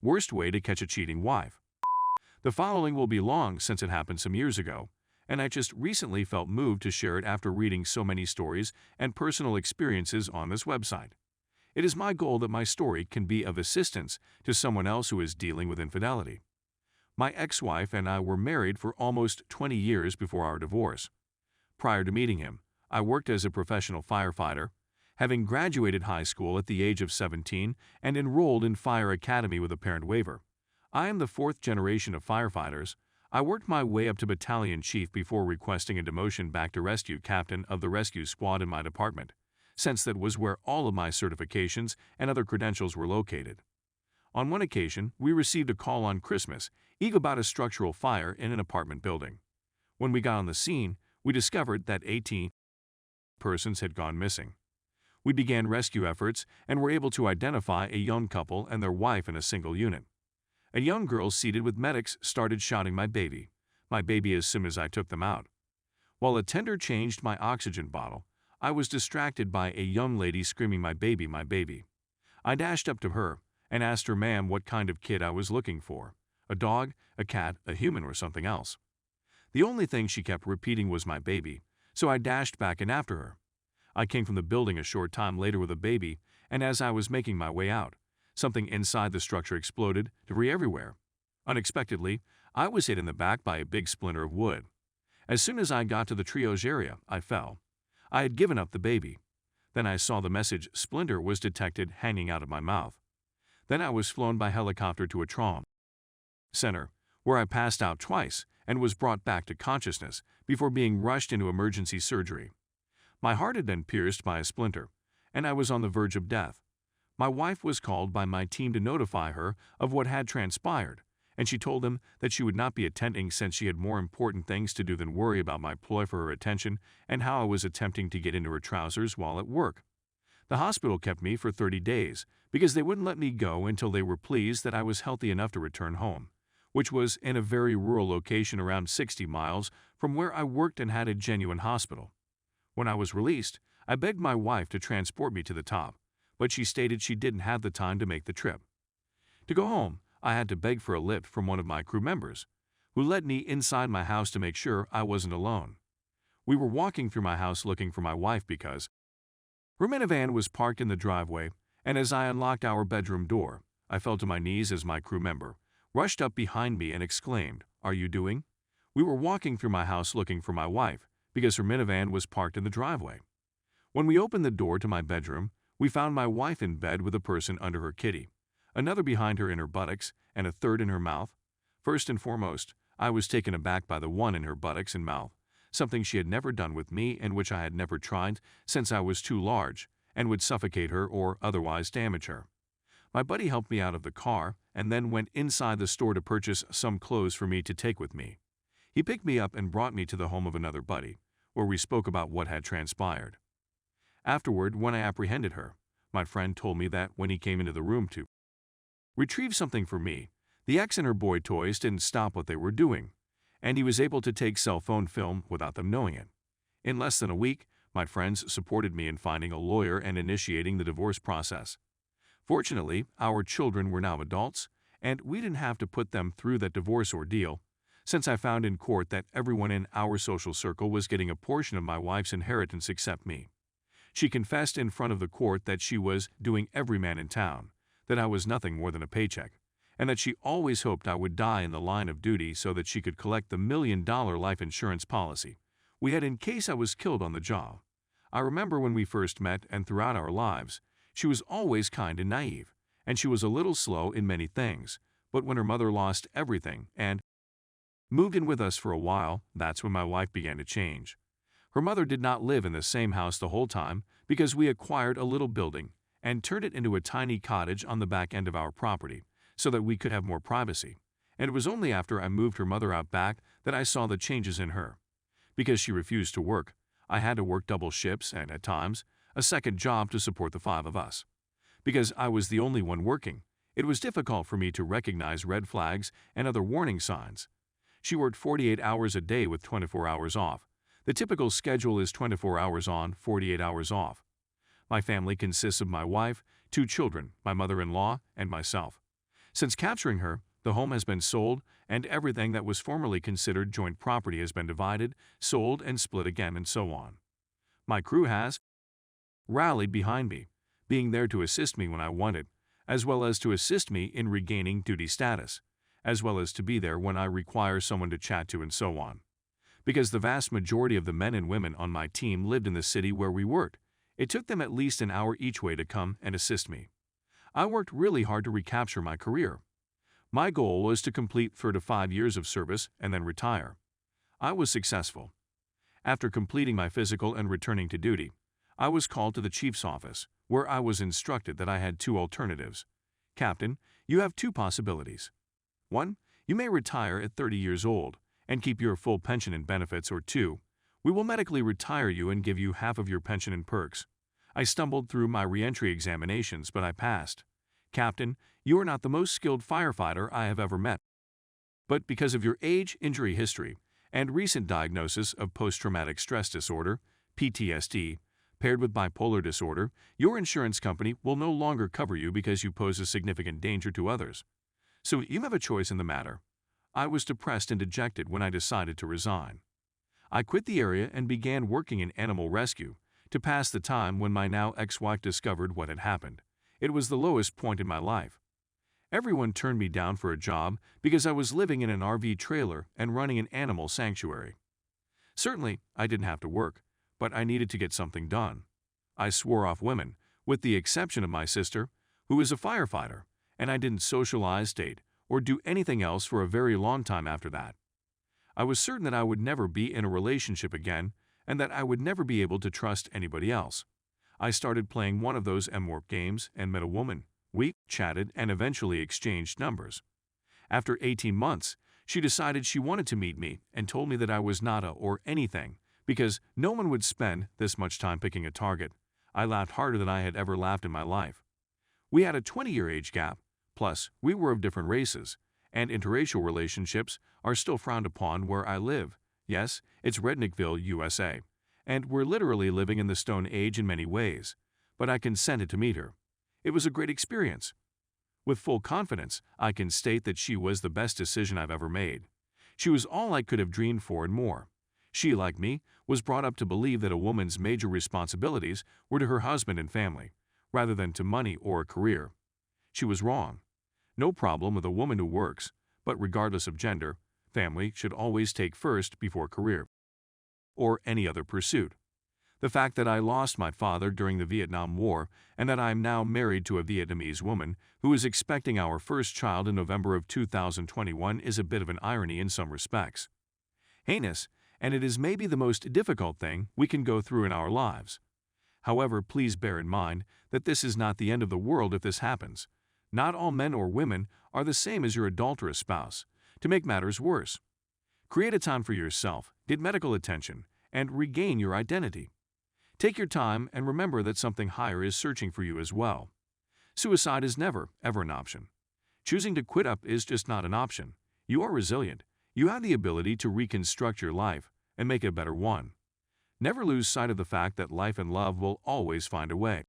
Worst way to catch a cheating wife. The following will be long since it happened some years ago, and I just recently felt moved to share it after reading so many stories and personal experiences on this website. It is my goal that my story can be of assistance to someone else who is dealing with infidelity. My ex-wife and I were married for almost 20 years before our divorce. Prior to meeting him, I worked as a professional firefighter, having graduated high school at the age of 17 and enrolled in Fire Academy with a parent waiver. I am the fourth generation of firefighters. I worked my way up to battalion chief before requesting a demotion back to rescue captain of the rescue squad in my department, since that was where all of my certifications and other credentials were located. On one occasion, we received a call on Christmas Eve about a structural fire in an apartment building. When we got on the scene, we discovered that 18 persons had gone missing. We began rescue efforts and were able to identify a young couple and their wife in a single unit. A young girl seated with medics started shouting, my baby," as soon as I took them out. While a tender changed my oxygen bottle, I was distracted by a young lady screaming, my baby, my baby." I dashed up to her and asked her, "Ma'am, what kind of kid I was looking for? A dog, a cat, a human, or something else?" The only thing she kept repeating was my baby, so I dashed back in after her. I came from the building a short time later with a baby, and as I was making my way out, something inside the structure exploded, debris everywhere. Unexpectedly, I was hit in the back by a big splinter of wood. As soon as I got to the triage area, I fell. I had given up the baby. Then I saw the message "splinter" was detected hanging out of my mouth. Then I was flown by helicopter to a trauma center, where I passed out twice and was brought back to consciousness before being rushed into emergency surgery. My heart had been pierced by a splinter, and I was on the verge of death. My wife was called by my team to notify her of what had transpired, and she told them that she would not be attending since she had more important things to do than worry about my ploy for her attention and how I was attempting to get into her trousers while at work. The hospital kept me for 30 days because they wouldn't let me go until they were pleased that I was healthy enough to return home, which was in a very rural location around 60 miles from where I worked and had a genuine hospital. When I was released, I begged my wife to transport me to the top, but she stated she didn't have the time to make the trip. To go home, I had to beg for a lift from one of my crew members, who led me inside my house to make sure I wasn't alone. We were walking through my house looking for my wife because her minivan was parked in the driveway, and as I unlocked our bedroom door, I fell to my knees as my crew member rushed up behind me and exclaimed, "Are you doing?" We were walking through my house looking for my wife because her minivan was parked in the driveway. When we opened the door to my bedroom, we found my wife in bed with a person under her kitty, another behind her in her buttocks, and a third in her mouth. First and foremost, I was taken aback by the one in her buttocks and mouth, something she had never done with me and which I had never tried since I was too large and would suffocate her or otherwise damage her. My buddy helped me out of the car and then went inside the store to purchase some clothes for me to take with me. He picked me up and brought me to the home of another buddy, where we spoke about what had transpired. Afterward, when I apprehended her, my friend told me that when he came into the room to retrieve something for me, the ex and her boy toys didn't stop what they were doing, and he was able to take cell phone film without them knowing it. In less than a week, my friends supported me in finding a lawyer and initiating the divorce process. Fortunately, our children were now adults, and we didn't have to put them through that divorce ordeal, since I found in court that everyone in our social circle was getting a portion of my wife's inheritance except me. She confessed in front of the court that she was doing every man in town, that I was nothing more than a paycheck, and that she always hoped I would die in the line of duty so that she could collect the $1 million life insurance policy we had in case I was killed on the job. I remember when we first met and throughout our lives, she was always kind and naive, and she was a little slow in many things, but when her mother lost everything and moved in with us for a while, that's when my wife began to change. Her mother did not live in the same house the whole time because we acquired a little building and turned it into a tiny cottage on the back end of our property so that we could have more privacy. And it was only after I moved her mother out back that I saw the changes in her. Because she refused to work, I had to work double shifts and, at times, a second job to support the 5 of us. Because I was the only one working, it was difficult for me to recognize red flags and other warning signs. She worked 48 hours a day with 24 hours off. The typical schedule is 24 hours on, 48 hours off. My family consists of my wife, 2 children, my mother-in-law, and myself. Since capturing her, the home has been sold, and everything that was formerly considered joint property has been divided, sold, and split again, and so on. My crew has rallied behind me, being there to assist me when I wanted, as well as to assist me in regaining duty status, as well as to be there when I require someone to chat to, and so on. Because the vast majority of the men and women on my team lived in the city where we worked, it took them at least an hour each way to come and assist me. I worked really hard to recapture my career. My goal was to complete 3 to 5 years of service and then retire. I was successful. After completing my physical and returning to duty, I was called to the chief's office, where I was instructed that I had 2 alternatives. Captain, you have 2 possibilities. 1. You may retire at 30 years old and keep your full pension and benefits, or 2. We will medically retire you and give you half of your pension and perks. I stumbled through my re-entry examinations, but I passed. Captain, you are not the most skilled firefighter I have ever met. But because of your age, injury history, and recent diagnosis of post-traumatic stress disorder, PTSD, paired with bipolar disorder, your insurance company will no longer cover you because you pose a significant danger to others. So you have a choice in the matter. I was depressed and dejected when I decided to resign. I quit the area and began working in animal rescue to pass the time when my now ex-wife discovered what had happened. It was the lowest point in my life. Everyone turned me down for a job because I was living in an RV trailer and running an animal sanctuary. Certainly, I didn't have to work, but I needed to get something done. I swore off women, with the exception of my sister, who is a firefighter, and I didn't socialize, date, or do anything else for a very long time after that. I was certain that I would never be in a relationship again and that I would never be able to trust anybody else. I started playing one of those M-Work games and met a woman. We chatted and eventually exchanged numbers. After 18 months, she decided she wanted to meet me and told me that I was nada or anything because no one would spend this much time picking a target. I laughed harder than I had ever laughed in my life. We had a 20-year age gap, plus we were of different races, and interracial relationships are still frowned upon where I live. Yes, it's Redneckville, USA, and we're literally living in the Stone Age in many ways, but I consented to meet her. It was a great experience. With full confidence, I can state that she was the best decision I've ever made. She was all I could have dreamed for and more. She, like me, was brought up to believe that a woman's major responsibilities were to her husband and family, rather than to money or a career. She was wrong. No problem with a woman who works, but regardless of gender, family should always take first before career or any other pursuit. The fact that I lost my father during the Vietnam War and that I am now married to a Vietnamese woman who is expecting our first child in November of 2021 is a bit of an irony in some respects. Heinous, and it is maybe the most difficult thing we can go through in our lives. However, please bear in mind that this is not the end of the world if this happens. Not all men or women are the same as your adulterous spouse. To make matters worse, create a time for yourself, get medical attention, and regain your identity. Take your time and remember that something higher is searching for you as well. Suicide is never, ever an option. Choosing to quit up is just not an option. You are resilient. You have the ability to reconstruct your life and make it a better one. Never lose sight of the fact that life and love will always find a way.